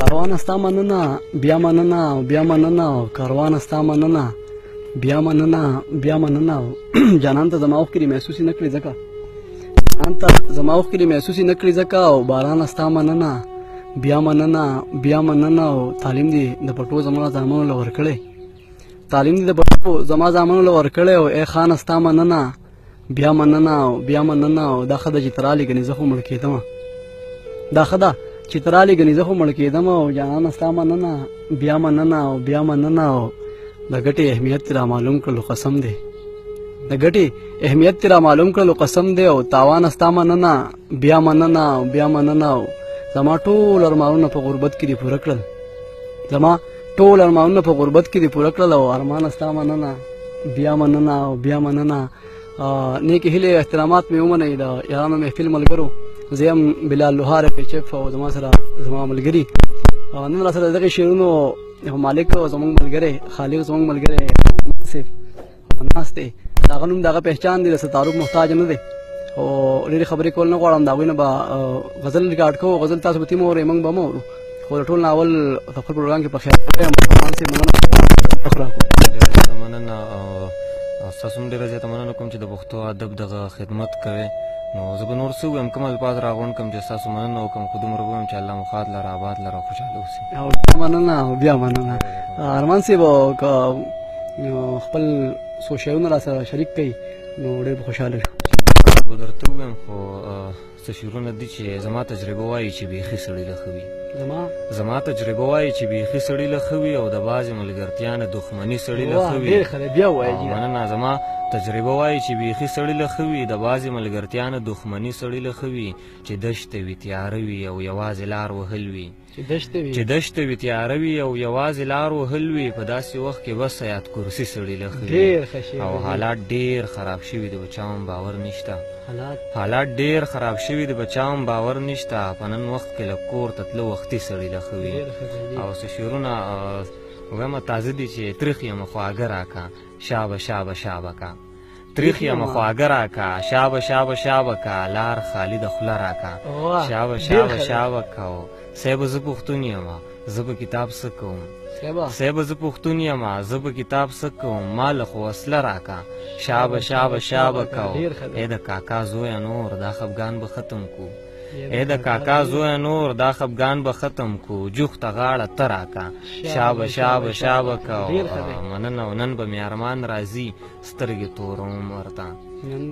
کاروان ستا مننه بیا مننه بیا مننه کاروان ستا مننه بیا مننه بیا مننه جانان ته زما اوښکې دې محسوس نه کړې ځکه جانان ته زما اوښکې دې محسوس نه کړې ځکه او باران ستا مننه بیا مننه بیا مننه او تعلیم دې د پټو زما زامنو له ورکړی تعلیم دې د پټو زما زامنو له ورکړی او ای خان ستا مننه بیا مننه بیا مننه او دا ښه ده چې ته رالې ګنې زه خو مړ کېدمه دا ښه ده چې ته رالې ګنې زه خو مړ کېدمه او جانانه ستا مننه بیا مننه او بیا مننه او د ګټې اهمیت تې را معلوم کړلو قسم دی د ګټې اهمیت تې را معلوم کړلو قسم دی او تاوان ستا مننه بیا مننه او بیا مننه او زما ټول ارمانونه په غربت کې دې پوره کړل زما ټول ارمانونه په غربت کې دې پوره کړل او ارمان ستا مننه بیا مننه او بیا مننه نیکې هیلې احترامات مې ومنئ د یارانو محفل ملګرو زه یم بلال لوهار پیچف او زما سره زما ملګري نن را سره دغې شعرونو مالک زموږ ملګری خالق زموږ ملګری صاحب ناست دی د هغه نوم د هغه پهچان دی د څه تعارف محتاج نه دی او ډېرې خبرې کول نه غواړم د هغوی نه به غزل ریکارډ کوو غزل تاسو به تیم اورئ موږ به مه اورو خو د ټول ناول په خپل پروګرام کې په خیال یم مننه ستاسو هم ډېره زیاته مننه کوم چې د پښتو ادب دغه خدمت کوئ نو زه به نور څه ووایم کوم الفاظ راغونډ کړم چې ستاسو مننه وکړم خو دومره به ووایم چې الله مو ښاد لره آباد لره خوشحاله اوسي مننه بیا مننه ارمان صاحب خپل څو شعرونه را سره شریک کړئ نو ډېر به خوشحاله شو به درته ووایم خو څه شعرونه دي چې زما تجربه وایي چې بیخي سړي له ښه وي زما تجربه وایي چې بیخي سړي له ښه وي او د بعضې ملګرتیا نه دښمني سړي له ښه وي مننه زما تجربه وایي چې بیخي سړي له ښه وي د بعضې ملګرتیا نه دښمني سړي له ښه وي چې دشته وي تیاره وي او یوازې لار وهل وي چې دشته وي تیاره وي او یوازې لار وهل وي په داسې وخت کې بس حیات کرسي سړي له ښه وي او حالات ډېر خراب شوي د بچا هم باور نشته حالات ډېر خراب شوي د بچا هم باور نشته په نن وخت کې له کور ته تله وختي سړي له ښه وي او څه شعرونه ویمه تازه دي چې تریخ یم خواږه راکه شابه شابه شابه کا تریخ یم خواږه راکه شابه شابه شابه کا لار خالي د خوله راکه شابه شابه شابه کا صاحب زه پښتون یم زه به کتاب څه کوم صاحب زه پښتون یم زه به کتاب څه کوم ما له خو وسله راکه شابه شابه شابه کا ای د کاکا زویه نور دا خفګان به ختم کو ای د کاکا زویه نور دا خفګان به ختم کو جوخته غاړه ته راکه شابه شابه شابه کا مننه او نن به مې ارمان راځي سترګې توروم ورته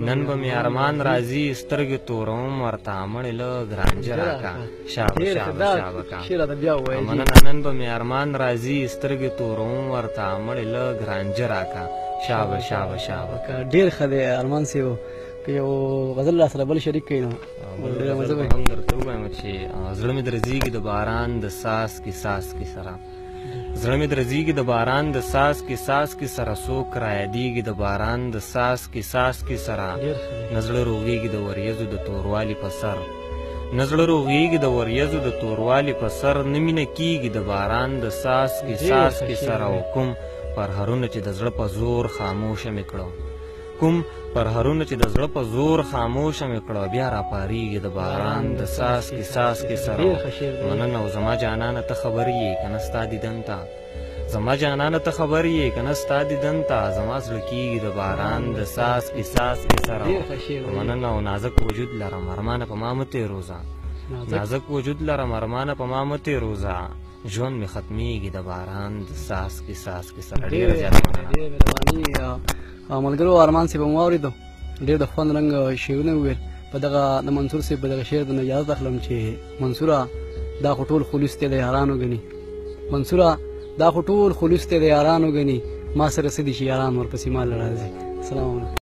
نن به مې ارمان راځي سترګې توروم ورته مړې لږ رانجه راکه شابه شابه شابه کا مننه نن به مې ارمان راځي سترګې توروم ورته مړې لږ رانجه راکه شابه شابه شابه کا ډېر ښه دی ارمان صاحب که یو غزل را سره بل شریک کړي نو هم درته ووایم چې زړه مې درځېږي د باران د څاڅکي څاڅکي سره زړه مې درځېږي د باران د څاڅکي څاڅکي سره څوک رایادېږي د باران د څاڅکي څاڅکي سره نه زړه روغېږي د وریځو د توروالي په سر نه زړه روغېږي د وریځو د توروالي په سر نه مینه کېږي د باران د څاڅکي څاڅکي سره او کوم پرهرونه چې د زړه په زور خاموشه مې کړو کوم پرهرونه چې د زړه په زور خاموشه مې کړه بیا راپارېږي د باران د څاڅکي څاڅکي سره مننه او زما جانانه ته خبر یې که نه ستا دیدن ته زما جانانه ته خبر یې که نه ستا دیدن ته زما زړه کېږي د باران د څاڅکي څاڅکي سره مننه او نازک وجود لرم ارمانه په ما مه تېروځه نازک وجود لرم ارمانه په ما مه تېروځه ژوند مې ختمېږي د باران د څاڅکي څاڅکي سره ډېره زیاته مننه ملګرو ارمان صاحب هم واورېدو ډېر د خوند رنګ شعرونه وویل په دغه د منصور صاحب په دغه شعر د نه اجازت اخلم چې منصوره دا خو ټول خلوص دی د یارانو ګني منصوره دا خو ټول خلوص دی د یارانو ګني ما سره څه دي چې یاران ورپسې ما له راځي السلام علیکم